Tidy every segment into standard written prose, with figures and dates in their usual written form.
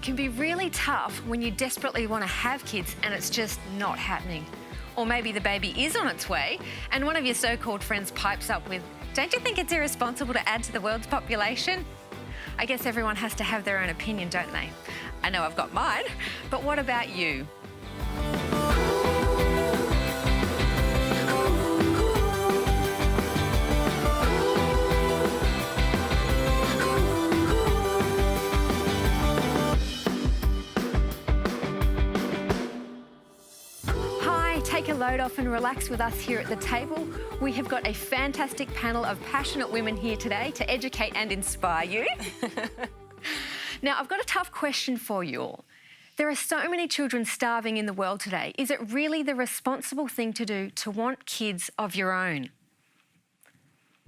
It can be really tough when you desperately want to have kids and it's just not happening. Or maybe the baby is on its way and one of your so-called friends pipes up with, "Don't you think it's irresponsible to add to the world's population?" I guess everyone has to have their own opinion, don't they? I know I've got mine, but what about you? Take a load off and relax with us here at the table. We have got a fantastic panel of passionate women here today to educate and inspire you. Now, I've got a tough question for you all. There are so many children starving in the world today. Is it really the responsible thing to do to want kids of your own?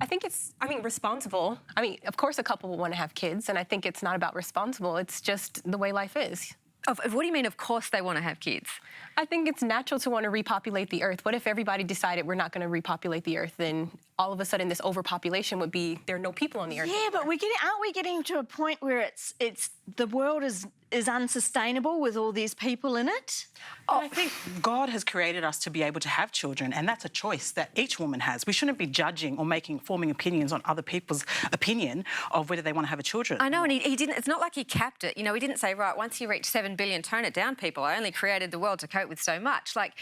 I think it's, responsible. Of course a couple will want to have kids, and I think it's not about responsible. It's just the way life is. What do you mean, of course they want to have kids? I think it's natural to want to repopulate the Earth. What if everybody decided we're not going to repopulate the Earth? Then all of a sudden this overpopulation would be, there are no people on the Earth. Yeah, but aren't we getting to a point where it's the world is unsustainable with all these people in it? I think God has created us to be able to have children, and that's a choice that each woman has. We shouldn't be judging or forming opinions on other people's opinion of whether they want to have a children. I know, and he didn't, it's not like he capped it. You know, he didn't say, right, once you reach 7 billion, tone it down, people. I only created the world to cope with so much. Like,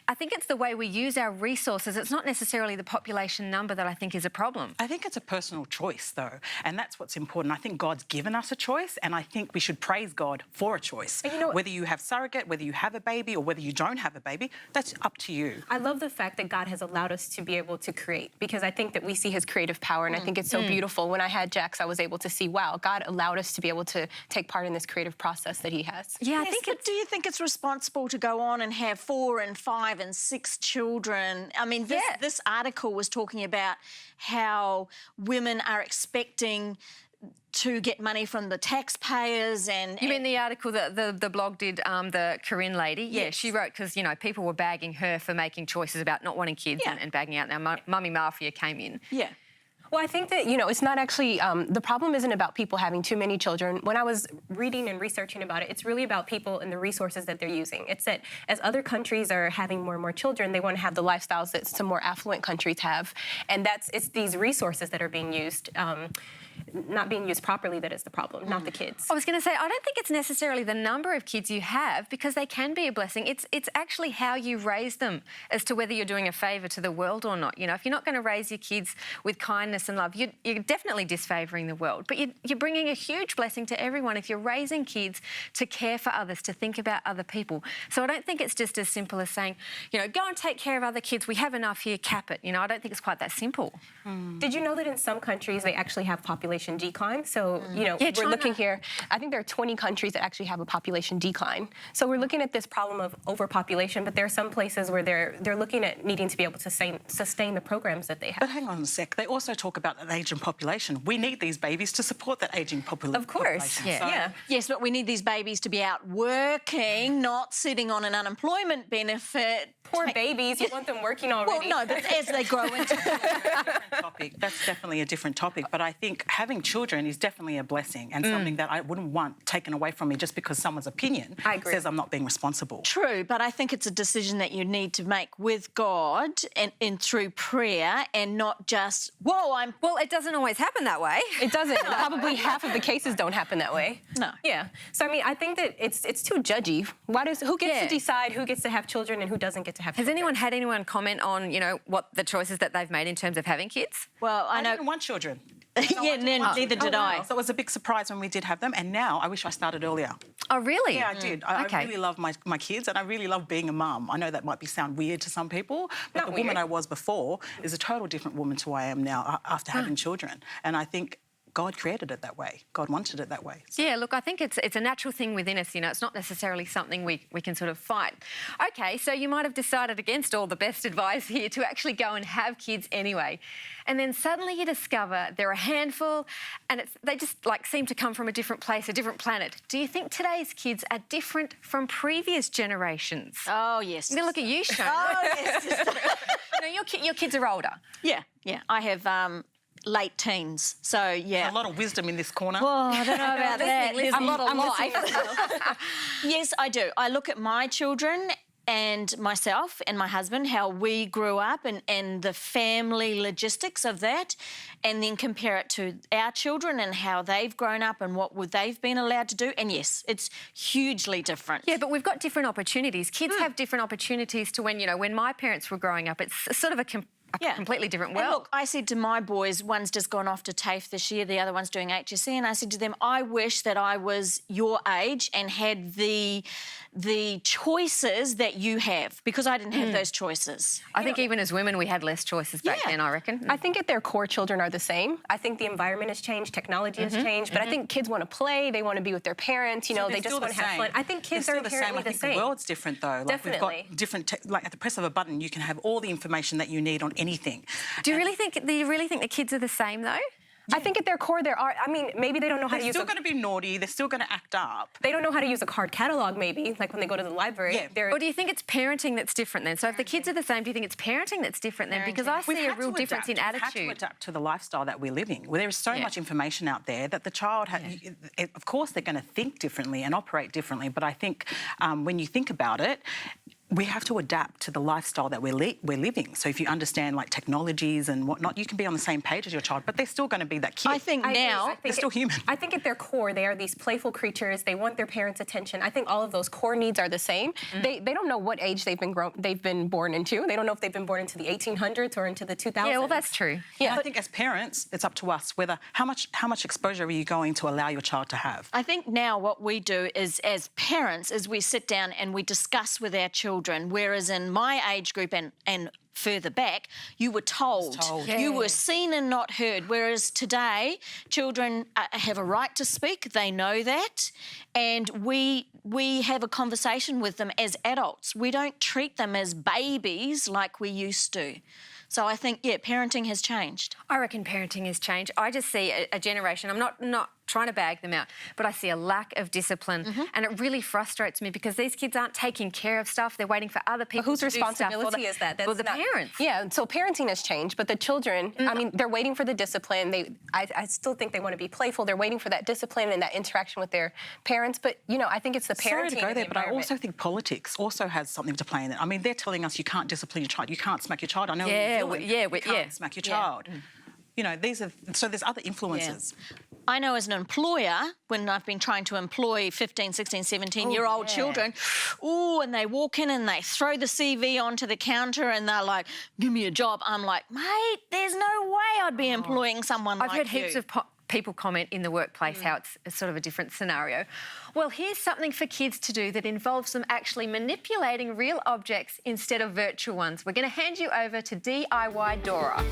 I think it's the way we use our resources. It's not necessarily the population number that I think is a problem. I think it's a personal choice, though, and that's what's important. I think God's given us a choice, and I think we should praise God for a choice. And you know, whether you have surrogate, whether you have a baby, or whether you don't have a baby, that's up to you. I love the fact that God has allowed us to be able to create, because I think that we see his creative power, and I think it's so beautiful. When I had Jax, I was able to see, wow, God allowed us to be able to take part in this creative process that he has. Yeah, Yes, but do you think it's responsible to go on and have 4 and 5 and 6 children? I mean, this article was talking about how women are expecting to get money from the taxpayers and... You mean the article that the blog did, the Corinne lady? Yes. Yeah, she wrote because, you know, people were bagging her for making choices about not wanting kids and bagging out. Now, Mummy Mafia came in. Yeah. Well, I think that, you know, it's not actually, the problem isn't about people having too many children. When I was reading and researching about it, it's really about people and the resources that they're using. It's that as other countries are having more and more children, they want to have the lifestyles that some more affluent countries have. And it's these resources that are being used, not being used properly, that is the problem, not the kids. I was going to say, I don't think it's necessarily the number of kids you have, because they can be a blessing. It's actually how you raise them as to whether you're doing a favour to the world or not. You know, if you're not going to raise your kids with kindness and love, you're definitely disfavouring the world. But you're bringing a huge blessing to everyone if you're raising kids to care for others, to think about other people. So I don't think it's just as simple as saying, you know, go and take care of other kids. We have enough here, cap it. You know, I don't think it's quite that simple. Did you know that in some countries they actually have population decline? So, you know, we're China. looking here, I think there are 20 countries that actually have a population decline. So we're looking at this problem of overpopulation, but there are some places where they're looking at needing to be able to sustain the programs that they have. But hang on a sec, they also talk about an ageing population. We need these babies to support that ageing population. Of course, yeah. Yes, but we need these babies to be out working, not sitting on an unemployment benefit. Poor babies, you want them working already. Well, no, but as they grow into That's definitely a different topic, but I think having children is definitely a blessing and something that I wouldn't want taken away from me just because someone's opinion says I'm not being responsible. True, but I think it's a decision that you need to make with God and through prayer, and not just, Well, it doesn't always happen that way. It doesn't. Probably half of the cases don't happen that way. No. Yeah. So, I mean, I think that it's too judgy. Who gets to decide who gets to have children and who doesn't get to have children? Has anyone had anyone comment on, you know, what the choices that they've made in terms of having kids? Well, I know... I didn't want children. Neither did I. So it was a big surprise when we did have them, and now I wish I started earlier. Oh, really? Yeah, I did. I really love my kids, and I really love being a mum. I know that might sound weird to some people, but the woman I was before is a total different woman to who I am now after having children. And I think God created it that way. God wanted it that way. So. Yeah, look, I think it's a natural thing within us, you know. It's not necessarily something we can sort of fight. OK, so you might have decided against all the best advice here to actually go and have kids anyway. And then suddenly you discover they're a handful and they just, like, seem to come from a different place, a different planet. Do you think today's kids are different from previous generations? Oh, yes. I'm going to look at you, Shona. Oh, yes. You know, your kids are older. Yeah. I have... late teens. So, yeah. A lot of wisdom in this corner. Oh, I don't know about that. There's a lot of life. Yes, I do. I look at my children and myself and my husband, how we grew up and the family logistics of that, and then compare it to our children and how they've grown up and what they've been allowed to do. And yes, it's hugely different. Yeah, but we've got different opportunities. Kids have different opportunities to when my parents were growing up. It's sort of a completely different world. And look, I said to my boys, one's just gone off to TAFE this year, the other one's doing HSC, and I said to them, I wish that I was your age and had the choices that you have, because I didn't have those choices. I think even as women, we had less choices back then, I reckon. I think at their core, children are the same. I think the environment has changed, technology has changed, but I think kids want to play, they want to be with their parents, they just want to have fun. I think kids are inherently the same. The world's different, though. Definitely. We've got different, at the press of a button, you can have all the information that you need on anything. Do you really think the kids are the same, though? I think at their core, maybe they don't know how to use. They're still going to be naughty. They're still going to act up. They don't know how to use a card catalog, maybe, like when they go to the library. Yeah. Or do you think it's parenting that's different then? So if the kids are the same, do you think it's parenting that's different then? Because I see a real difference in attitude. We have to adapt to the lifestyle that we're living. Well, there is so much information out there that the child, of course, they're going to think differently and operate differently. But I think when you think about it, we have to adapt to the lifestyle that we're living. So if you understand technologies and whatnot, you can be on the same page as your child, but they're still going to be that kid. I think they're still human. I think at their core, they are these playful creatures. They want their parents' attention. I think all of those core needs are the same. They don't know what age they've been born into. They don't know if they've been born into the 1800s or into the 2000s. Yeah, well, that's true. Yeah, I think as parents, it's up to us whether how much exposure are you going to allow your child to have. I think now what we do is, as parents, is we sit down and we discuss with our children, whereas in my age group and further back, you were told. You were seen and not heard, whereas today, children have a right to speak, they know that, and we have a conversation with them as adults. We don't treat them as babies like we used to. So I think, parenting has changed. I reckon parenting has changed. I just see a generation, I'm not trying to bag them out, but I see a lack of discipline, and it really frustrates me because these kids aren't taking care of stuff. They're waiting for other people to do stuff. Whose responsibility is that? Well, the parents. Yeah, so parenting has changed, but the children, they're waiting for the discipline. I still think they want to be playful. They're waiting for that discipline and that interaction with their parents, but, I think it's the parenting. Sorry to go there, but I also think politics also has something to play in it. I mean, they're telling us you can't discipline your child, you can't smack your child. I know you can't smack your child. So there's other influences. Yeah. I know as an employer, when I've been trying to employ 15, 16, 17-year-old children, and they walk in and they throw the CV onto the counter and they're like, give me a job. I'm like, mate, there's no way I'd be employing someone like you. I've heard heaps of people comment in the workplace how it's sort of a different scenario. Well, here's something for kids to do that involves them actually manipulating real objects instead of virtual ones. We're going to hand you over to DIY Dora.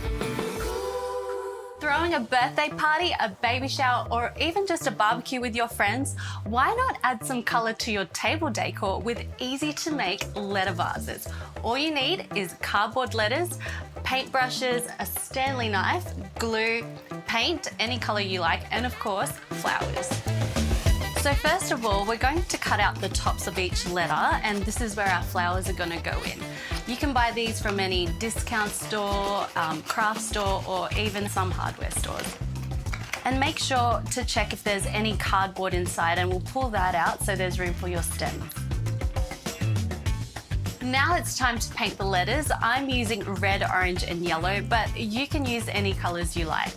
Throwing a birthday party, a baby shower, or even just a barbecue with your friends, why not add some colour to your table decor with easy-to-make letter vases? All you need is cardboard letters, paintbrushes, a Stanley knife, glue, paint, any colour you like, and of course, flowers. So first of all, we're going to cut out the tops of each letter, and this is where our flowers are going to go in. You can buy these from any discount store, craft store, or even some hardware stores. And make sure to check if there's any cardboard inside, and we'll pull that out so there's room for your stems. Now it's time to paint the letters. I'm using red, orange, and yellow, but you can use any colours you like.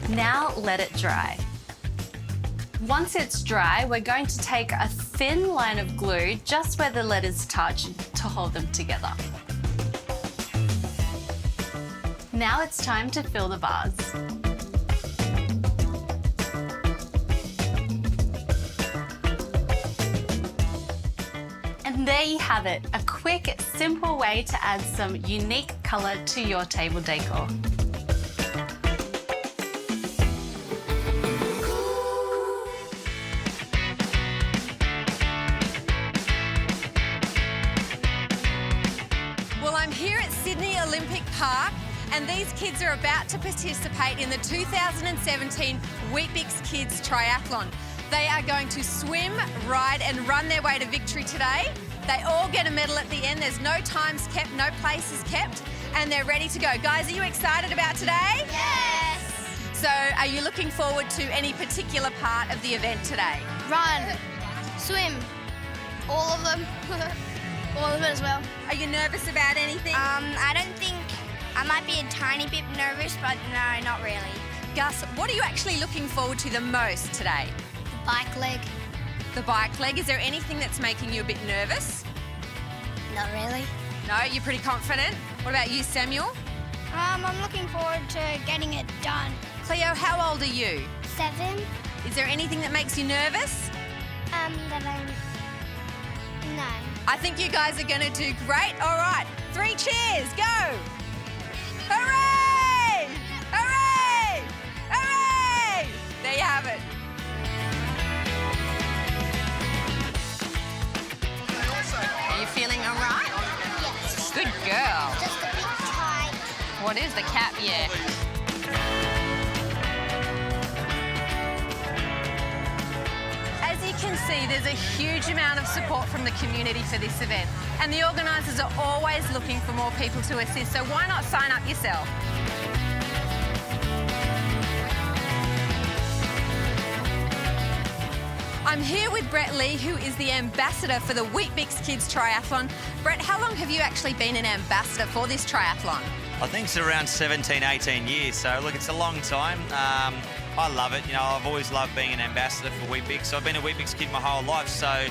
Now let it dry. Once it's dry, we're going to take a thin line of glue just where the letters touch to hold them together. Now it's time to fill the vase. And there you have it, a quick, simple way to add some unique colour to your table decor. Park, and these kids are about to participate in the 2017 Weet-Bix Kids Tryathlon. They are going to swim, ride and run their way to victory today. They all get a medal at the end. There's no times kept, no places kept. and they're ready to go. Guys, are you excited about today? Yes. So are you looking forward to any particular part of the event today? Run. Swim. All of them. All of it as well. Are you nervous about anything? I don't think... I might be a tiny bit nervous, but no, not really. Gus, what are you actually looking forward to the most today? The bike leg. The bike leg. Is there anything that's making you a bit nervous? Not really. No, you're pretty confident. What about you, Samuel? I'm looking forward to getting it done. Cleo, how old are you? 7. Is there anything that makes you nervous? That I'm... No. I think you guys are going to do great. All right, 3 cheers, go! Hooray! Hooray! Hooray! There you have it. Are you feeling all right? Yes. Good girl. Just a bit tight. What is the cap? Yeah. As you can see, there's a huge amount of support from the community for this event, and the organisers are always looking for more people to assist, so why not sign up yourself? I'm here with Brett Lee, who is the ambassador for the Weet-Bix Kids Tryathlon. Brett, how long have you actually been an ambassador for this triathlon? I think it's around 17, 18 years, so look, it's a long time. I love it. You know, I've always loved being an ambassador for Weet-Bix. I've been a Weet-Bix kid my whole life, so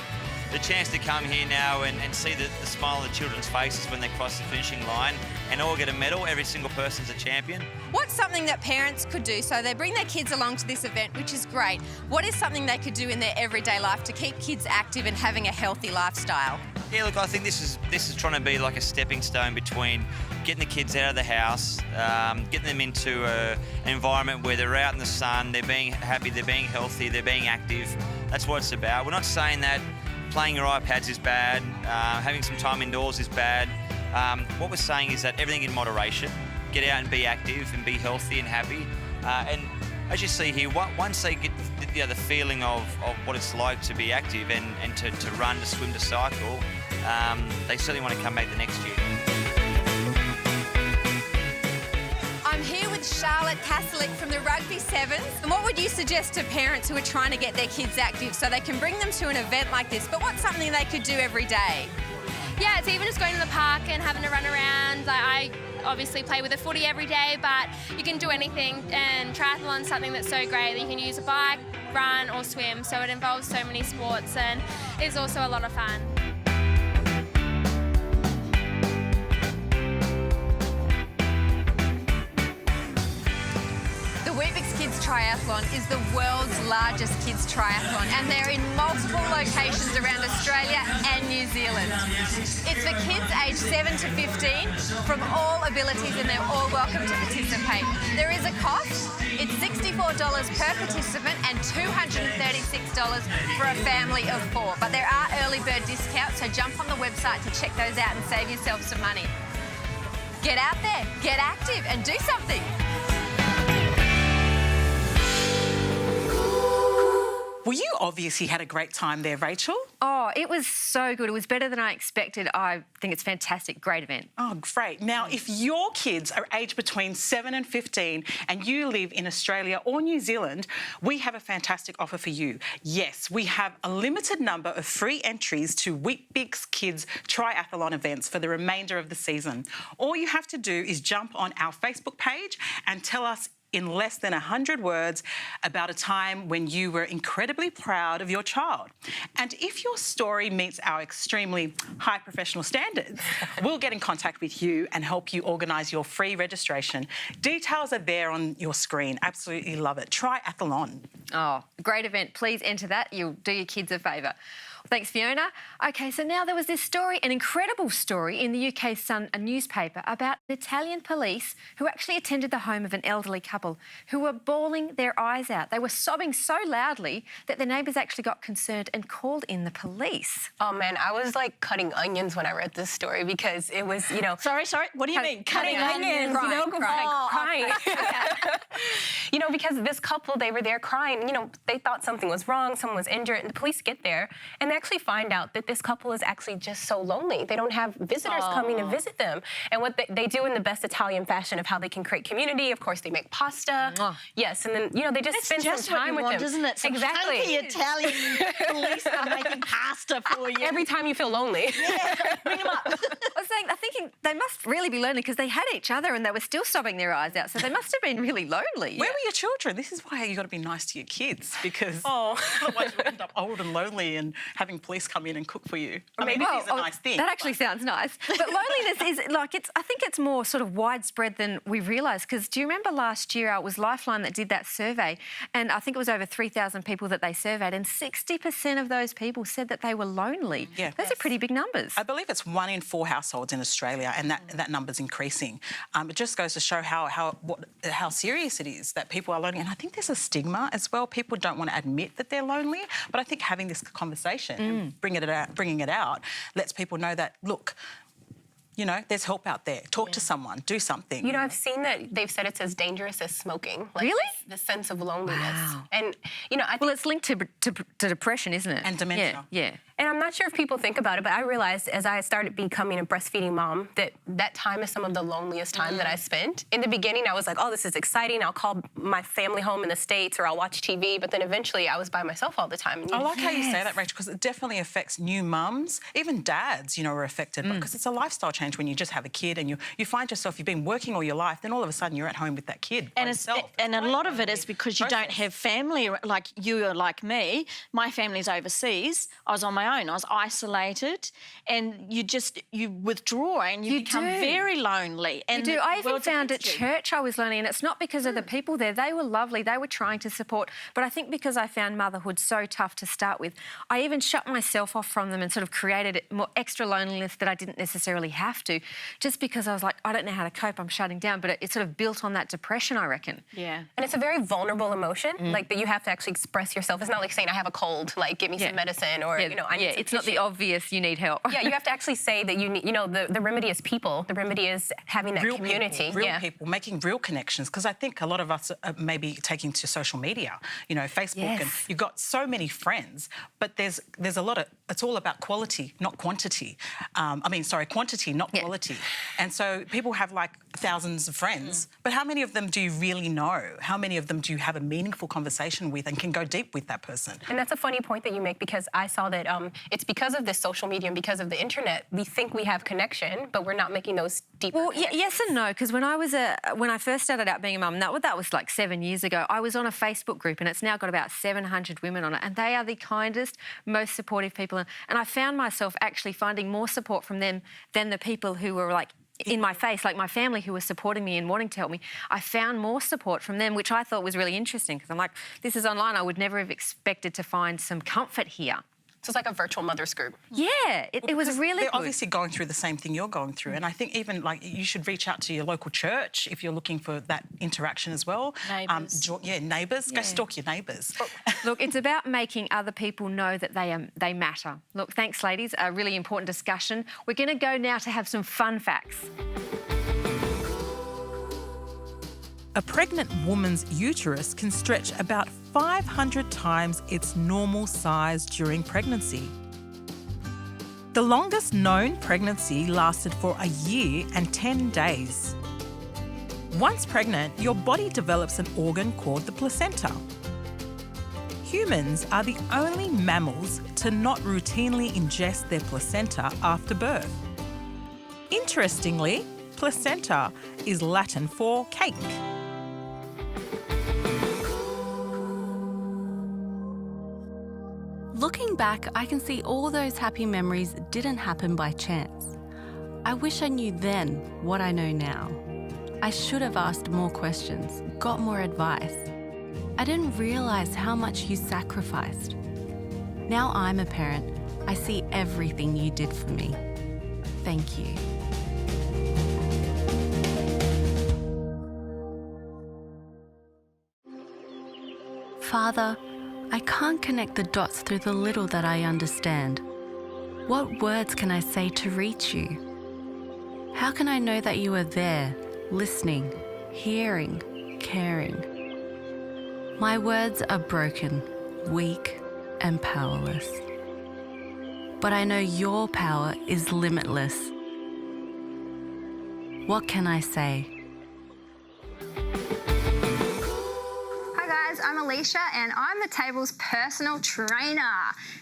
the chance to come here now and see the smile on the children's faces when they cross the finishing line and all get a medal, every single person's a champion. What's something that parents could do? So they bring their kids along to this event, which is great. What is something they could do in their everyday life to keep kids active and having a healthy lifestyle? Yeah, look, I think this is trying to be like a stepping stone between getting the kids out of the house, getting them into an environment where they're out in the sun, they're being happy, they're being healthy, they're being active. That's what it's about. We're not saying that playing your iPads is bad, having some time indoors is bad. What we're saying is that everything in moderation. Get out and be active and be healthy and happy. And as you see here, once they get the feeling of what it's like to be active and to run, to swim, to cycle, they certainly want to come back the next year. I'm here with Charlotte Kasalik from the Rugby Sevens. And what would you suggest to parents who are trying to get their kids active so they can bring them to an event like this? But what's something they could do every day? Yeah, it's even just going to the park and having a run around. I obviously play with a footy every day, but you can do anything, and triathlon's something that's so great that you can use a bike, run or swim, so it involves so many sports and is also a lot of fun. The Weet-Bix Kids Tryathlon is the world's largest kids triathlon, and they're in multiple locations around Australia and New Zealand. It's for kids aged 7 to 15 from all abilities, and they're all welcome to participate. There is a cost. It's $64 per participant and $236 for a family of 4. But there are early bird discounts, so jump on the website to check those out and save yourself some money. Get out there, get active and do something. Well, you obviously had a great time there, Rachel. Oh, it was so good. It was better than I expected. I think it's fantastic. Great event. Oh, great. Now, if your kids are aged between 7 and 15 and you live in Australia or New Zealand, we have a fantastic offer for you. Yes, we have a limited number of free entries to Weet-Bix Kids Tryathlon events for the remainder of the season. All you have to do is jump on our Facebook page and tell us in less than 100 words about a time when you were incredibly proud of your child. And if your story meets our extremely high professional standards, we'll get in contact with you and help you organise your free registration. Details are there on your screen. Absolutely love it. Triathlon. Oh, great event. Please enter that. You'll do your kids a favour. Thanks, Fiona. OK, so now there was this story, an incredible story in the UK Sun, a newspaper, about Italian police who actually attended the home of an elderly couple couple who were bawling their eyes out. They were sobbing so loudly that their neighbours actually got concerned and called in the police. Oh man, I was like cutting onions when I read this story because it was, you know. Sorry, what do you mean? Cutting onions, crying, you know, crying. You know, because this couple, they were there crying. You know, they thought something was wrong, someone was injured, and the police get there and they actually find out that this couple is actually just so lonely. They don't have visitors coming to visit them. And what they do in the best Italian fashion of how they can create community, of course, they make pasta. Yes, and then, you know, they just spend some time with them. Isn't it? Some exactly. funky Italian police are making pasta for you. Every time you feel lonely. Yeah, bring them up. I'm thinking they must really be lonely because they had each other and they were still sobbing their eyes out, so they must have been really lonely. Where were your children? This is why you got to be nice to your kids, because otherwise you end up old and lonely and having police come in and cook for you. I mean, it is a nice thing. That actually sounds nice. But loneliness is like, I think it's more sort of widespread than we realise, because do you remember last year it was Lifeline that did that survey, and I think it was over 3,000 people that they surveyed, and 60% of those people said that they were lonely. Yeah. Those are pretty big numbers. I believe it's 1 in 4 households in Australia, and that number's increasing. It just goes to show how serious it is that people are lonely. And I think there's a stigma as well. People don't want to admit that they're lonely, but I think having this conversation and bringing it out lets people know that, look, you know, there's help out there. Talk to someone. Do something. You know, I've seen that they've said it's as dangerous as smoking. Like really? The sense of loneliness. Wow. And, you know, I think... Well, it's linked to depression, isn't it? And dementia. Yeah. And I'm not sure if people think about it, but I realized as I started becoming a breastfeeding mom that time is some of the loneliest time that I spent. In the beginning, I was like, oh, this is exciting. I'll call my family home in the States or I'll watch TV. But then eventually I was by myself all the time. I like how you say that, Rachel, because it definitely affects new mums. Even dads, you know, are affected because it's a lifestyle change when you just have a kid and you find yourself, you've been working all your life, then all of a sudden you're at home with that kid by yourself. And a lot of it is because you don't have family like you or like me. My family's overseas. I was on my own. I was isolated, and you withdraw and you become very lonely. And you do. I even found at church I was lonely, and it's not because of the people there. They were lovely. They were trying to support. But I think because I found motherhood so tough to start with, I even shut myself off from them and sort of created more extra loneliness that I didn't necessarily have to, just because I was like, I don't know how to cope. I'm shutting down. But it sort of built on that depression, I reckon. Yeah. And it's a very vulnerable emotion, like that you have to actually express yourself. It's not like saying I have a cold, like give me some medicine, or you know, I need some it's not the obvious you need help. Yeah, you have to actually say that you need, you know, the remedy is people. The remedy is having that community. Real people, making real connections. Because I think a lot of us are maybe taking to social media, you know, Facebook, and you've got so many friends, but there's a lot of, it's all about quality, not quantity. Quantity, not quality. And so people have like thousands of friends, but how many of them do you really know? How many of them do you have a meaningful conversation with and can go deep with that person? And that's a funny point that you make, because I saw that it's because of this social media and because of the internet, we think we have connection, but we're not making those deeper connections. Yes and no, because when I first started out being a mum, that was like 7 years ago, I was on a Facebook group and it's now got about 700 women on it, and they are the kindest, most supportive people. And I found myself actually finding more support from them than the people who were like in my face, like my family who were supporting me and wanting to help me. I found more support from them, which I thought was really interesting, because I'm like, this is online. I would never have expected to find some comfort here. So it's like a virtual mothers group. Yeah, it was really They're good. obviously going through the same thing you're going through. And I think even, like, you should reach out to your local church if you're looking for that interaction as well. Neighbours. Neighbours. Go stalk your neighbours. Look, it's about making other people know that they matter. Look, thanks, ladies. A really important discussion. We're going to go now to have some fun facts. A pregnant woman's uterus can stretch about 500 times its normal size during pregnancy. The longest known pregnancy lasted for a year and 10 days. Once pregnant, your body develops an organ called the placenta. Humans are the only mammals to not routinely ingest their placenta after birth. Interestingly, placenta is Latin for cake. Looking back, I can see all those happy memories didn't happen by chance. I wish I knew then what I know now. I should have asked more questions, got more advice. I didn't realise how much you sacrificed. Now I'm a parent, I see everything you did for me. Thank you. Father, I can't connect the dots through the little that I understand. What words can I say to reach you? How can I know that you are there, listening, hearing, caring? My words are broken, weak, and powerless. But I know your power is limitless. What can I say? I'm Alicia and I'm the table's personal trainer.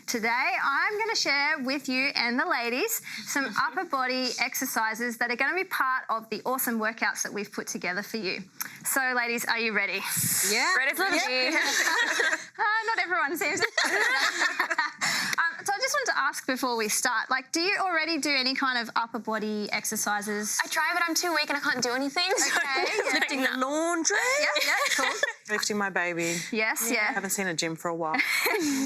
Today I'm going to share with you and the ladies some upper body exercises that are going to be part of the awesome workouts that we've put together for you. So ladies, are you ready? Yeah. Ready for me? Not everyone seems to. So I just wanted to ask before we start, like, do you already do any kind of upper body exercises? I try, but I'm too weak and I can't do anything. Okay. Yeah. Lifting the laundry. Yeah, cool. Lifting my baby. Yes, yeah. I haven't seen a gym for a while.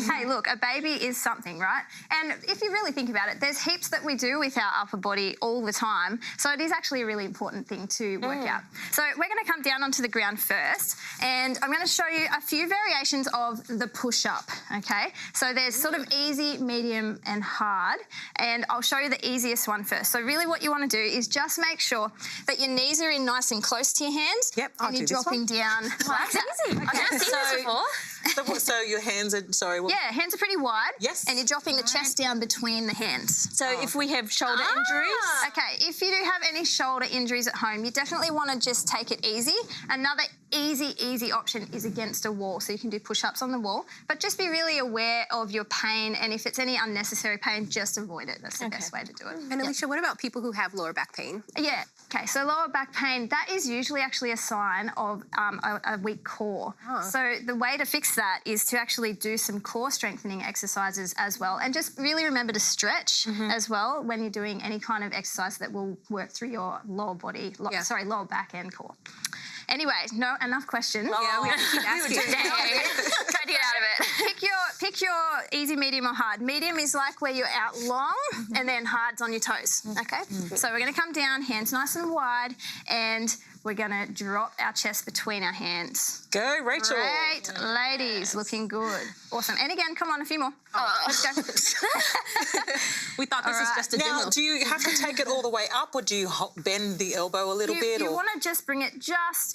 Hey, look, a baby is something, right? And if you really think about it, there's heaps that we do with our upper body all the time. So it is actually a really important thing to work out. So we're going to come down onto the ground first, and I'm going to show you a few variations of the push-up, okay? So there's sort of easy, medium, and hard, and I'll show you the easiest one first. So really what you want to do is just make sure that your knees are in nice and close to your hands. Yep, I'll and you're do this dropping down like that. Easy. I've never seen this before. So your hands are, sorry. What? Yeah, hands are pretty wide. Yes. And you're dropping the chest down between the hands. So if we have shoulder injuries. Okay, if you do have any shoulder injuries at home, you definitely want to just take it easy. Another easy option is against a wall, so you can do push-ups on the wall, but just be really aware of your pain, and if it's any unnecessary pain, just avoid it. That's the best way to do it. And Alicia, what about people who have lower back pain? Yeah, okay, so lower back pain, that is usually actually a sign of a weak core. So the way to fix that is to actually do some core strengthening exercises as well, and just really remember to stretch as well when you're doing any kind of exercise that will work through your lower body, lower back and core. Anyway, no, enough questions. Yeah, we have to keep asking. Try to get out of it. Pick your easy, medium, or hard. Medium is like where you're out long, and then hard's on your toes. Okay. So we're going to come down, hands nice and wide, and we're going to drop our chest between our hands. Go, Rachel. Great, ladies, looking good. Awesome. And again, come on, a few more. Let's go. We thought this was just a demo. Now, do you have to take it all the way up, or do you bend the elbow a little bit? You want to just bring it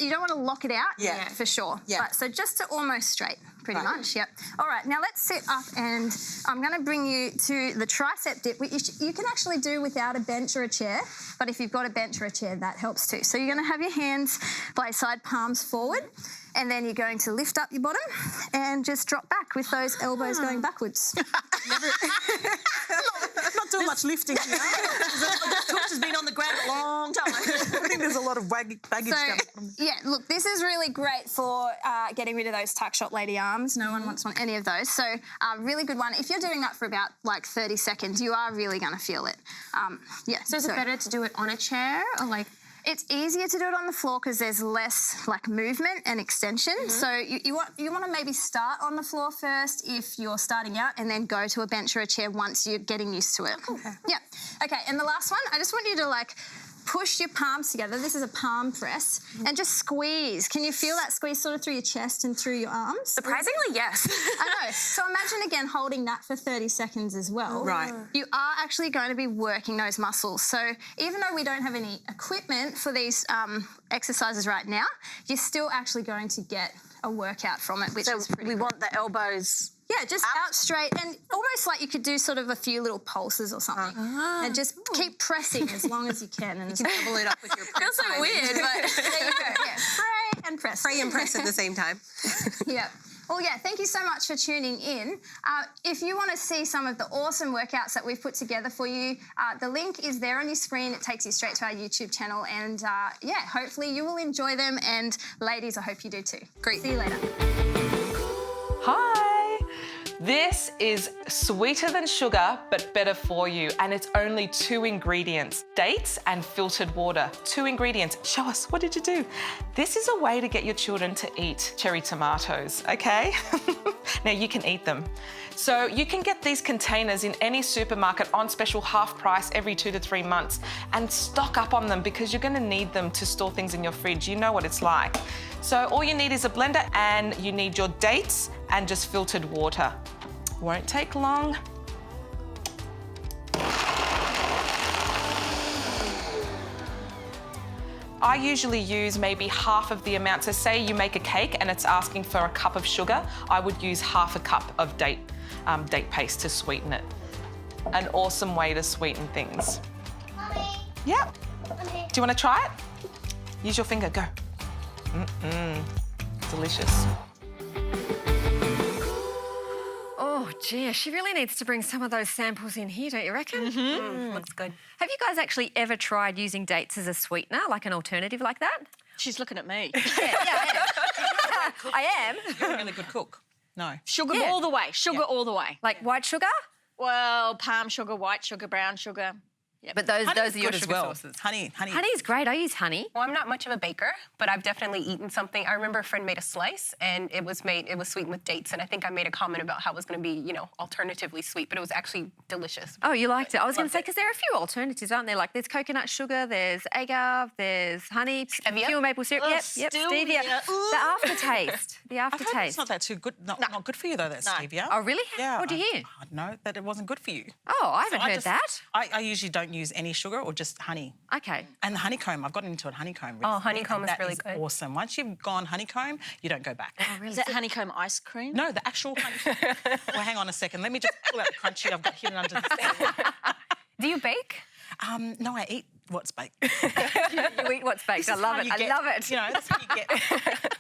you don't want to lock it out, Yeah. for sure. Yeah. But, so just to almost straight, pretty much, yep. All right, now let's sit up, and I'm going to bring you to the tricep dip, which you can actually do without a bench or a chair, but if you've got a bench or a chair, that helps too. So you're going to have your hands by side, palms forward, and then you're going to lift up your bottom and just drop back with those elbows going backwards. Not doing much lifting here. The torch has been on the ground a long time. I think there's a lot of baggage down the bottom. Yeah, look, this is really great for getting rid of those tuck shot lady arms. No one wants any of those. So really good one. If you're doing that for about like 30 seconds, you are really going to feel it. So is it better to do it on a chair or like? It's easier to do it on the floor because there's less like movement and extension. So you want to maybe start on the floor first if you're starting out, and then go to a bench or a chair once you're getting used to it. Okay. Yeah. Okay, and the last one, I just want you to like push your palms together. This is a palm press, and just squeeze. Can you feel that squeeze sort of through your chest and through your arms? Surprisingly, yes. I know. So imagine again holding that for 30 seconds as well. Right. You are actually going to be working those muscles. So even though we don't have any equipment for these exercises right now, you're still actually going to get a workout from it, which is pretty we want the elbows. Yeah, just out straight, and almost like you could do sort of a few little pulses or something, and just keep pressing as long as you can. And You can double it up with your feels so weird, but there you go. Yeah, pray and press. Pray and press at the same time. Yeah. Well, yeah, thank you so much for tuning in. If you want to see some of the awesome workouts that we've put together for you, the link is there on your screen. It takes you straight to our YouTube channel, and yeah, hopefully you will enjoy them. And ladies, I hope you do too. Great. See you later. Hi! This is sweeter than sugar, but better for you. And it's only 2 ingredients, dates and filtered water. 2 ingredients. Show us, what did you do? This is a way to get your children to eat cherry tomatoes, okay? Now you can eat them. So you can get these containers in any supermarket on special half price every 2 to 3 months and stock up on them because you're gonna need them to store things in your fridge. You know what it's like. So all you need is a blender and you need your dates and just filtered water. Won't take long. I usually use maybe half of the amount. So say you make a cake and it's asking for a cup of sugar, I would use half a cup of date paste to sweeten it. An awesome way to sweeten things. Mommy. Yeah. Mommy. Do you want to try it? Use your finger, go. Delicious. Oh, gee, she really needs to bring some of those samples in here, don't you reckon? Looks good. Have you guys actually ever tried using dates as a sweetener, like an alternative like that? She's looking at me. Yeah, I am. You're a really good cook. No. Sugar all the way. Sugar all the way. Like white sugar? Well, palm sugar, white sugar, brown sugar. Yep. But those are your Good as sugar well. sources. Honey. Honey's great. I use honey. Well, I'm not much of a baker, but I've definitely eaten something. I remember a friend made a slice, and it was sweetened with dates, and I think I made a comment about how it was going to be, you know, alternatively sweet, but it was actually delicious. Oh, you liked it? I was going to say, because there are a few alternatives, aren't there? Like there's coconut sugar, there's agave, there's honey, pure maple syrup. Yep, stevia. The aftertaste. The I've heard aftertaste. it's not that too good. Not good for you though. That stevia. Oh, really? Yeah. What'd you hear? I know that it wasn't good for you. Oh, I haven't heard that. I usually don't use any sugar or just honey. Okay. And the honeycomb, I've gotten into a honeycomb recently. Oh, honeycomb is That really good. Awesome. Once you've gone honeycomb, you don't go back. Oh, really? Is that honeycomb ice cream? No, the actual honeycomb. Well, hang on a second. Let me just pull out the crunchy I've got hidden under the table. Do you bake? No, I eat what's baked. You eat what's baked. I love it. I love it. You know, that's how you get.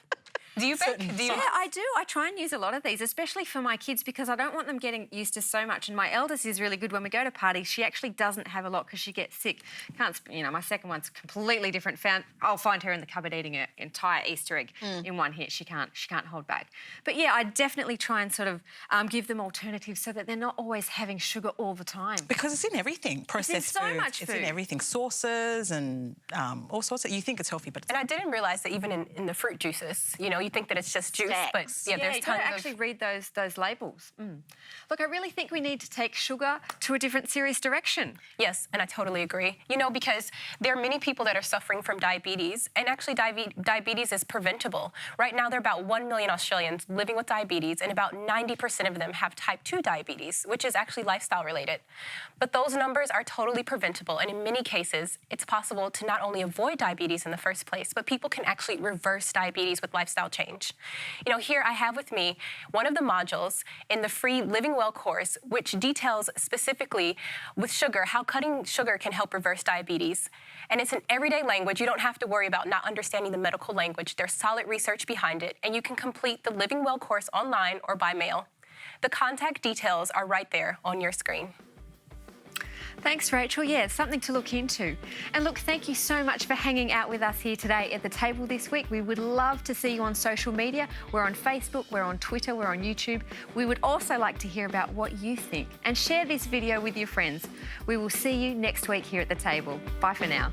Do you bake? Yeah, I do. I try and use a lot of these, especially for my kids, because I don't want them getting used to so much. And my eldest is really good when we go to parties. She actually doesn't have a lot because she gets sick. My second one's completely different. I'll find her in the cupboard eating an entire Easter egg in one hit. She can't hold back. But yeah, I definitely try and sort of give them alternatives so that they're not always having sugar all the time. Because it's in everything. Processed so foods. much It's food. in everything. Sauces and all sorts of. You think it's healthy, but it's And I didn't realise that even in the fruit juices, you know, you think that it's just juice, but yeah, there's you tons got to actually read those labels. Look, I really think we need to take sugar to a different serious direction. Yes, and I totally agree. You know, because there are many people that are suffering from diabetes, and actually diabetes is preventable. Right now, there are about 1 million Australians living with diabetes, and about 90% of them have type 2 diabetes, which is actually lifestyle related. But those numbers are totally preventable, and in many cases, it's possible to not only avoid diabetes in the first place, but people can actually reverse diabetes with lifestyle change. You know, here I have with me one of the modules in the free Living Well course, which details specifically with sugar, how cutting sugar can help reverse diabetes. And it's in everyday language. You don't have to worry about not understanding the medical language. There's solid research behind it, and you can complete the Living Well course online or by mail. The contact details are right there on your screen. Thanks, Rachel. Yeah, it's something to look into. And look, thank you so much for hanging out with us here today at the table this week. We would love to see you on social media. We're on Facebook, we're on Twitter, we're on YouTube. We would also like to hear about what you think and share this video with your friends. We will see you next week here at the table. Bye for now.